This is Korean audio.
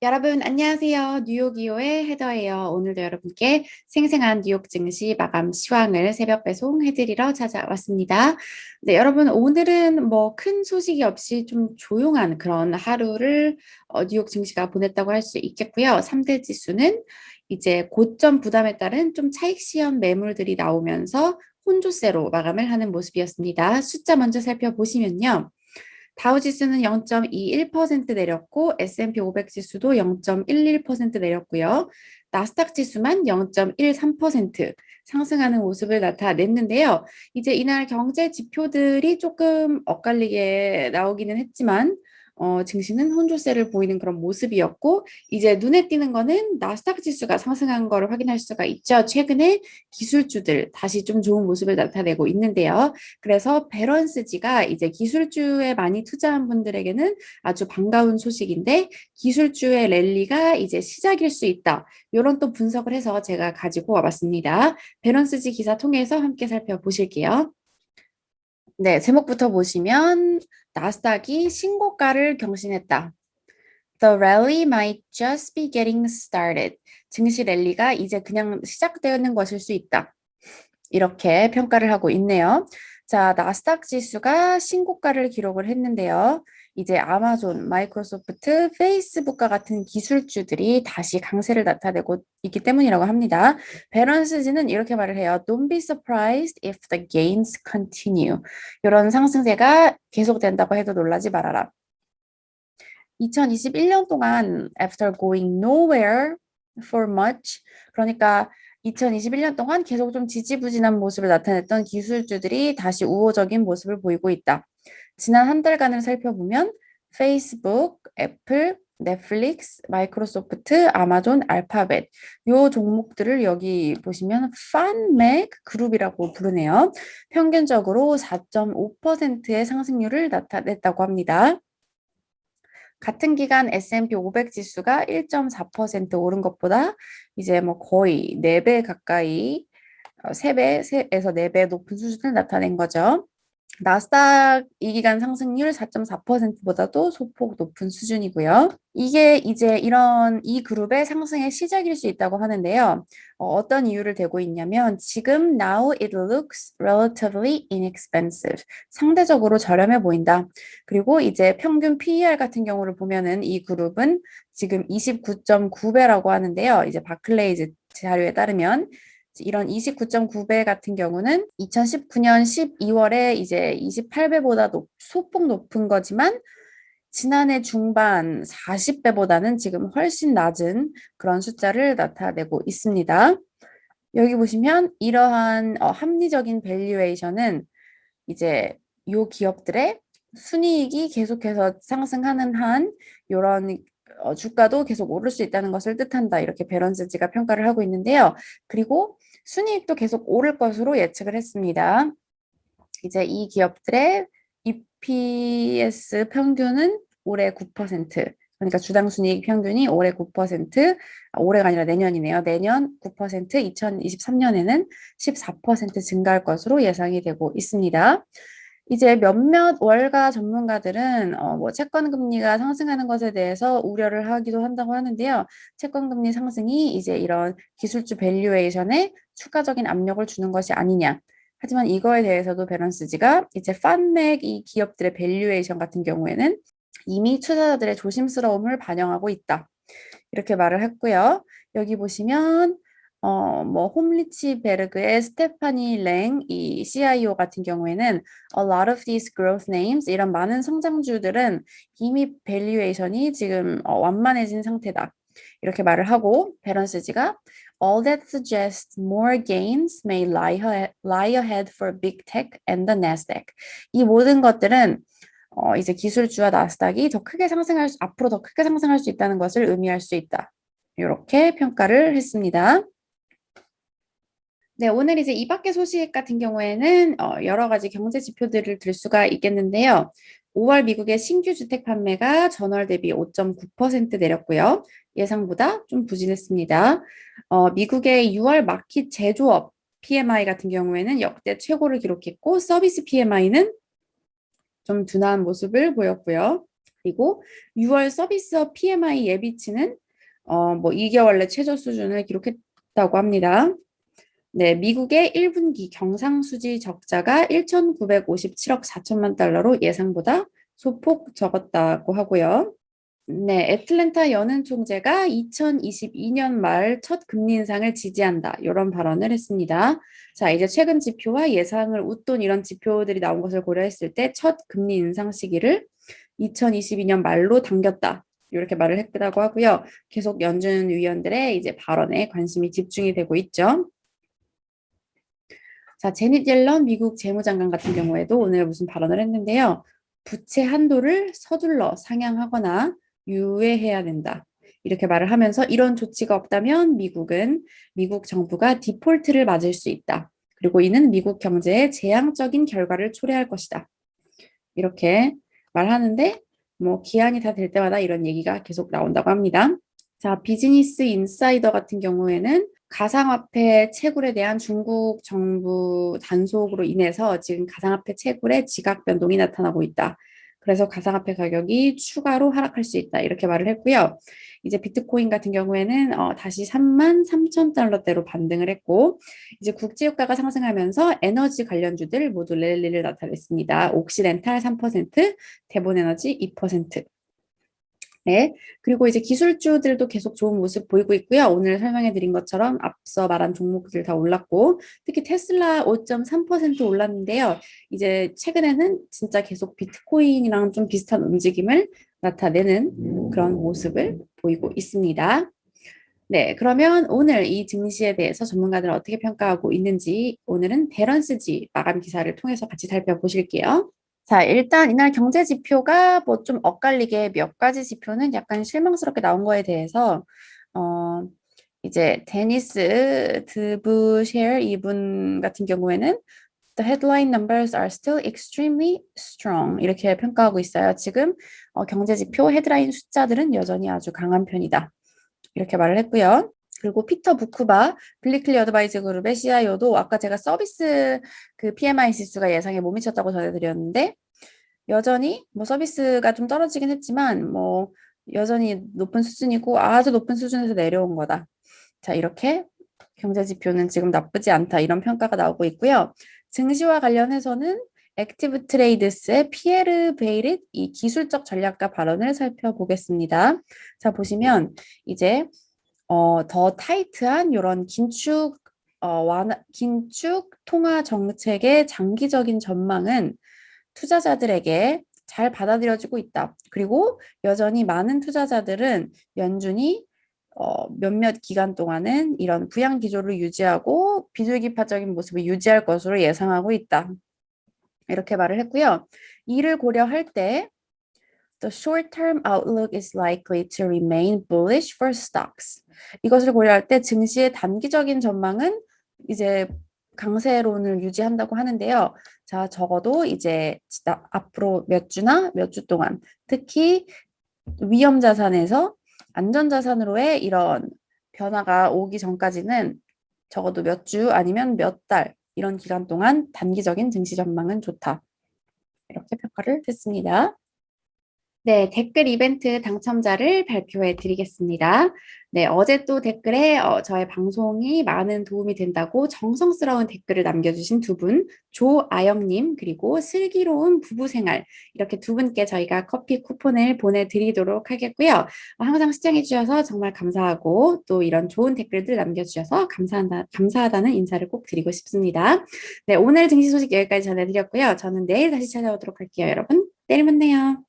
여러분, 안녕하세요. 뉴욕이오의 헤더예요. 오늘도 여러분께 생생한 뉴욕 증시 마감 시황을 새벽 배송해드리러 찾아왔습니다. 네, 여러분, 오늘은 뭐 큰 소식이 없이 좀 조용한 그런 하루를 뉴욕 증시가 보냈다고 할 수 있겠고요. 3대 지수는 이제 고점 부담에 따른 좀 차익 시험 매물들이 나오면서 혼조세로 마감을 하는 모습이었습니다. 숫자 먼저 살펴보시면요. 다우지수는 0.21% 내렸고 S&P 500 지수도 0.11% 내렸고요. 나스닥 지수만 0.13% 상승하는 모습을 나타냈는데요. 이제 이날 경제 지표들이 조금 엇갈리게 나오기는 했지만 증시는 혼조세를 보이는 그런 모습이었고 이제 눈에 띄는 거는 나스닥 지수가 상승한 거를 확인할 수가 있죠. 최근에 기술주들 다시 좀 좋은 모습을 나타내고 있는데요. 그래서 배런스지가 이제 기술주에 많이 투자한 분들에게는 아주 반가운 소식인데 기술주의 랠리가 이제 시작일 수 있다. 이런 또 분석을 해서 제가 가지고 와봤습니다. 배런스지 기사 통해서 함께 살펴보실게요. 네, 제목부터 보시면 나스닥이 신고가를 경신했다. The rally might just be getting started. 증시 랠리가 이제 그냥 시작되는 것일 수 있다. 이렇게 평가를 하고 있네요. 자, 나스닥 지수가 신고가를 기록을 했는데요. 이제 아마존, 마이크로소프트, 페이스북과 같은 기술주들이 다시 강세를 나타내고 있기 때문이라고 합니다. 베런스지는 이렇게 말을 해요. Don't be surprised if the gains continue. 이런 상승세가 계속된다고 해도 놀라지 말아라. 2021년 동안 after going nowhere for much, 그러니까 2021년 동안 계속 좀 지지부진한 모습을 나타냈던 기술주들이 다시 우호적인 모습을 보이고 있다. 지난 한 달간을 살펴보면 페이스북, 애플, 넷플릭스, 마이크로소프트, 아마존, 알파벳 요 종목들을 여기 보시면 판맥 그룹이라고 부르네요. 평균적으로 4.5%의 상승률을 나타냈다고 합니다. 같은 기간 S&P 500 지수가 1.4% 오른 것보다 이제 뭐 거의 4배 가까이 3배에서 4배 높은 수준을 나타낸 거죠. 나스닥 이 기간 상승률 4.4%보다도 소폭 높은 수준이고요. 이게 이제 이런 이 그룹의 상승의 시작일 수 있다고 하는데요. 어떤 이유를 대고 있냐면 지금 now it looks relatively inexpensive. 상대적으로 저렴해 보인다. 그리고 이제 평균 PER 같은 경우를 보면은 이 그룹은 지금 29.9배라고 하는데요. 이제 바클레이즈 자료에 따르면 이런 29.9배 같은 경우는 2019년 12월에 이제 28배보다 소폭 높은 거지만 지난해 중반 40배보다는 지금 훨씬 낮은 그런 숫자를 나타내고 있습니다. 여기 보시면 이러한 합리적인 밸류에이션은 이제 요 기업들의 순이익이 계속해서 상승하는 한 이런 주가도 계속 오를 수 있다는 것을 뜻한다. 이렇게 베런스지가 평가를 하고 있는데요. 그리고 순이익도 계속 오를 것으로 예측을 했습니다. 이제 이 기업들의 EPS 평균은 올해 9%, 그러니까 주당 순이익 평균이 올해 9%, 올해가 아니라 내년이네요. 내년 9%, 2023년에는 14% 증가할 것으로 예상이 되고 있습니다. 이제 몇몇 월가 전문가들은 뭐 채권 금리가 상승하는 것에 대해서 우려를 하기도 한다고 하는데요. 채권 금리 상승이 이제 이런 기술주 밸류에이션에 추가적인 압력을 주는 것이 아니냐. 하지만 이거에 대해서도 베런스지가 이제 판맥 이 기업들의 밸류에이션 같은 경우에는 이미 투자자들의 조심스러움을 반영하고 있다. 이렇게 말을 했고요. 여기 보시면 뭐 홈리치베르그의 스테파니 랭 이 CIO 같은 경우에는 a lot of these growth names 이런 많은 성장주들은 이미 밸류에이션이 지금 완만해진 상태다. 이렇게 말을 하고 베런스지가 all that suggests more gains may lie ahead for big tech and the Nasdaq. 이 모든 것들은 이제 기술주와 나스닥이 앞으로 더 크게 상승할 수 있다는 것을 의미할 수 있다. 이렇게 평가를 했습니다. 네, 오늘 이제 이 밖의 소식 같은 경우에는 여러 가지 경제 지표들을 들 수가 있겠는데요. 5월 미국의 신규 주택 판매가 전월 대비 5.9% 내렸고요. 예상보다 좀 부진했습니다. 미국의 6월 마켓 제조업 PMI 같은 경우에는 역대 최고를 기록했고 서비스 PMI는 좀 둔화한 모습을 보였고요. 그리고 6월 서비스업 PMI 예비치는 뭐 2개월 내 최저 수준을 기록했다고 합니다. 네, 미국의 1분기 경상수지 적자가 1,957억 4천만 달러로 예상보다 소폭 적었다고 하고요. 네, 애틀랜타 연은 총재가 2022년 말 첫 금리 인상을 지지한다. 이런 발언을 했습니다. 자, 이제 최근 지표와 예상을 웃돈 이런 지표들이 나온 것을 고려했을 때 첫 금리 인상 시기를 2022년 말로 당겼다. 이렇게 말을 했다고 하고요. 계속 연준 위원들의 이제 발언에 관심이 집중이 되고 있죠. 자, 제닛 옐런 미국 재무장관 같은 경우에도 오늘 무슨 발언을 했는데요. 부채 한도를 서둘러 상향하거나 유예해야 된다. 이렇게 말을 하면서 이런 조치가 없다면 미국 정부가 디폴트를 맞을 수 있다. 그리고 이는 미국 경제에 재앙적인 결과를 초래할 것이다. 이렇게 말하는데 뭐 기한이 다 될 때마다 이런 얘기가 계속 나온다고 합니다. 자, 비즈니스 인사이더 같은 경우에는 가상화폐 채굴에 대한 중국 정부 단속으로 인해서 지금 가상화폐 채굴에 지각 변동이 나타나고 있다. 그래서 가상화폐 가격이 추가로 하락할 수 있다. 이렇게 말을 했고요. 이제 비트코인 같은 경우에는 다시 33,000달러대로 반등을 했고 이제 국제유가가 상승하면서 에너지 관련주들 모두 랠리를 나타냈습니다. 옥시덴탈 3%, 대본에너지 2%. 네. 그리고 이제 기술주들도 계속 좋은 모습 보이고 있고요. 오늘 설명해 드린 것처럼 앞서 말한 종목들 다 올랐고, 특히 테슬라 5.3% 올랐는데요. 이제 최근에는 진짜 계속 비트코인이랑 좀 비슷한 움직임을 나타내는 그런 모습을 보이고 있습니다. 네, 그러면 오늘 이 증시에 대해서 전문가들은 어떻게 평가하고 있는지 오늘은 배런스지 마감 기사를 통해서 같이 살펴보실게요. 자, 일단 이날 경제 지표가 뭐 좀 엇갈리게 몇 가지 지표는 약간 실망스럽게 나온 거에 대해서 어 이제 데니스 드부셰르 이분 같은 경우에는 The headline numbers are still extremely strong 이렇게 평가하고 있어요. 지금 경제 지표 헤드라인 숫자들은 여전히 아주 강한 편이다. 이렇게 말을 했고요. 그리고 피터 부쿠바 블리클리 어드바이저 그룹의 CIO도 아까 제가 서비스 그 PMI 지수가 예상에 못 미쳤다고 전해드렸는데 여전히 뭐 서비스가 좀 떨어지긴 했지만 뭐 여전히 높은 수준이고 아주 높은 수준에서 내려온 거다. 자, 이렇게 경제 지표는 지금 나쁘지 않다. 이런 평가가 나오고 있고요. 증시와 관련해서는 액티브 트레이드스의 피에르 베이릿 이 기술적 전략가 발언을 살펴보겠습니다. 자, 보시면 이제 더 타이트한 이런 긴축 통화 정책의 장기적인 전망은 투자자들에게 잘 받아들여지고 있다. 그리고 여전히 많은 투자자들은 연준이 몇몇 기간 동안은 이런 부양 기조를 유지하고 비둘기파적인 모습을 유지할 것으로 예상하고 있다. 이렇게 말을 했고요. 이를 고려할 때 The short-term outlook is likely to remain bullish for stocks. 이것을 고려할 때 증시의 단기적인 전망은 이제 강세론을 유지한다고 하는데요. 자, 적어도 이제 앞으로 몇 주나 몇 주 동안 특히 위험 자산에서 안전 자산으로의 이런 변화가 오기 전까지는 적어도 몇 주 아니면 몇 달 이런 기간 동안 단기적인 증시 전망은 좋다. 이렇게 평가를 했습니다. 네, 댓글 이벤트 당첨자를 발표해 드리겠습니다. 네, 어제 또 댓글에 저의 방송이 많은 도움이 된다고 정성스러운 댓글을 남겨주신 두 분, 조아영님, 그리고 슬기로운 부부생활, 이렇게 두 분께 저희가 커피 쿠폰을 보내드리도록 하겠고요. 항상 시청해주셔서 정말 감사하고 또 이런 좋은 댓글들 남겨주셔서 감사하다는 인사를 꼭 드리고 싶습니다. 네, 오늘 증시 소식 여기까지 전해드렸고요. 저는 내일 다시 찾아오도록 할게요, 여러분. 내일 만나요.